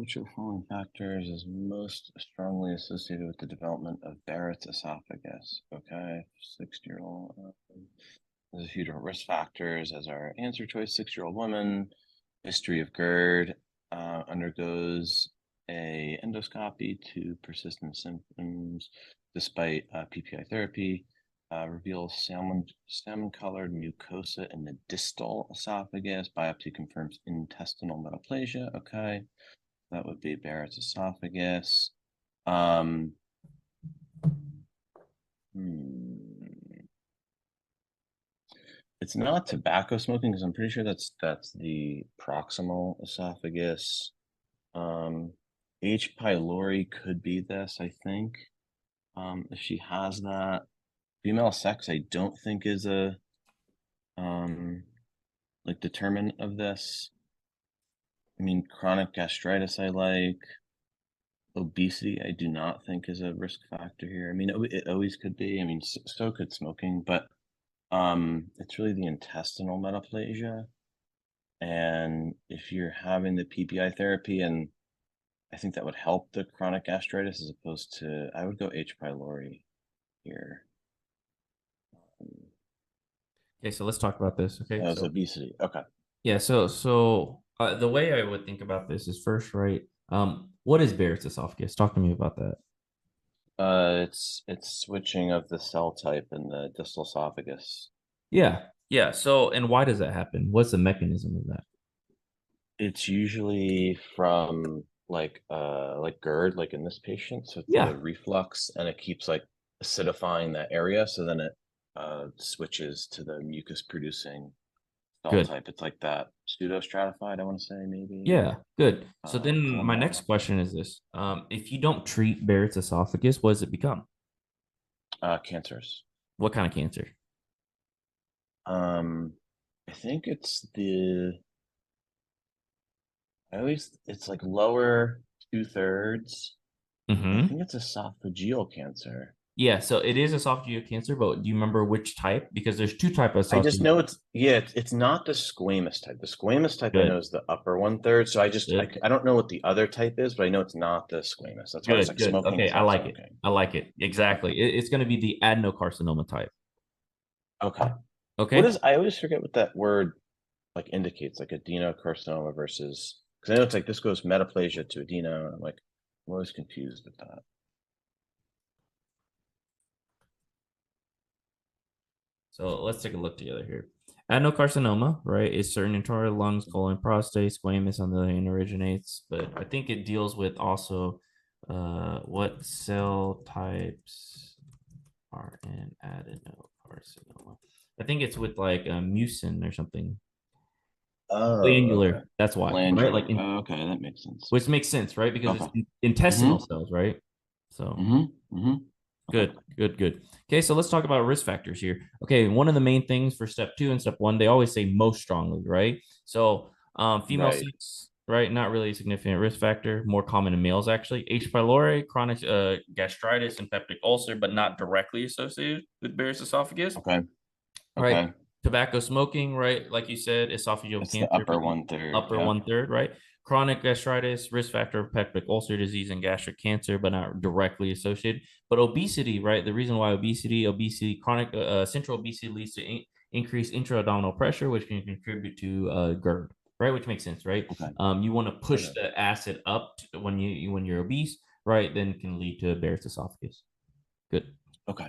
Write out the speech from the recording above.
which of the following factors is most strongly associated with the development of Barrett's esophagus? Okay, 60-year-old. There's a few different risk factors as our answer choice. 60-year-old woman, history of GERD, undergoes a endoscopy to persistent symptoms despite PPI therapy. Reveals salmon-colored mucosa in the distal esophagus. Biopsy confirms intestinal metaplasia. Okay, that would be Barrett's esophagus. It's not tobacco smoking because I'm pretty sure that's the proximal esophagus. H. pylori could be this, I think. If she has that. Female sex, I don't think is a like determinant of this. I mean, chronic gastritis I like. Obesity, I do not think is a risk factor here. I mean, it always could be. I mean, so could smoking, but it's really the intestinal metaplasia. And if you're having the PPI therapy, and I think that would help the chronic gastritis as opposed to, I would go H. pylori here. Okay, so let's talk about this. Okay, As obesity. Okay. yeah, the way I would think about this is first, right? What is Barrett's esophagus? Talk to me about that. It's switching of the cell type in the distal esophagus. Yeah, yeah. So, and why does that happen? What's the mechanism of that? It's usually from like GERD, like in this patient. So it's Yeah, the reflux, and it keeps like acidifying that area. So then it switches to the mucus producing cell good. type. It's like that pseudo stratified, I want to say, maybe. Yeah, good. So then my next Columella. question is this. If you don't treat Barrett's esophagus, what does it become? Cancers. What kind of cancer? Um, I think it's like lower 2/3. I Mm-hmm. think it's esophageal cancer. Yeah, so it is esophageal cancer, but do you remember which type? Because there's two types of I just esophageal. know it's not the squamous type. The squamous type I know Good, is the upper 1/3. So good, I don't know what the other type is, but I know it's not the squamous. That's why I was good, like good. smoking Okay, is I not like it. smoking. I like it. Okay. Exactly. It's going to be the adenocarcinoma type. Okay. What Okay. is I always forget what that word like indicates, like adenocarcinoma versus because I know it's like this goes metaplasia to adeno, and I'm always confused with that. So let's take a look together here. Adenocarcinoma, right, is certain internal lungs, colon, prostate, squamous on the other hand originates, but I think it deals with also what cell types are in adenocarcinoma. I think it's with like mucin or something. Oh, okay. Glandular. That's why, right? Glandular. Oh, okay, that makes sense. Which makes sense, right? Because it's Okay. intestinal Mm-hmm. cells, right? So Mm-hmm. Okay. good, good, good. Okay, so let's talk about risk factors here. Okay, one of the main things for step two and step one, they always say most strongly, right? So, female Right. sex, right? Not really a significant risk factor, more common in males actually. H. pylori, chronic gastritis, and peptic ulcer, but not directly associated with Barrett's esophagus, Okay. right? Okay. Tobacco smoking, right? Like you said, esophageal It's the cancer, upper but 1/3. upper Yeah. 1/3, right? Chronic gastritis, risk factor of peptic ulcer disease and gastric cancer, but not directly associated. But obesity, right? The reason why obesity, chronic central obesity leads to increased intra-abdominal pressure, which can contribute to GERD, right? Which makes sense, right? Okay. You want to push Okay. the acid up when you're obese, right? Then can lead to Barrett's esophagus. Good. Okay.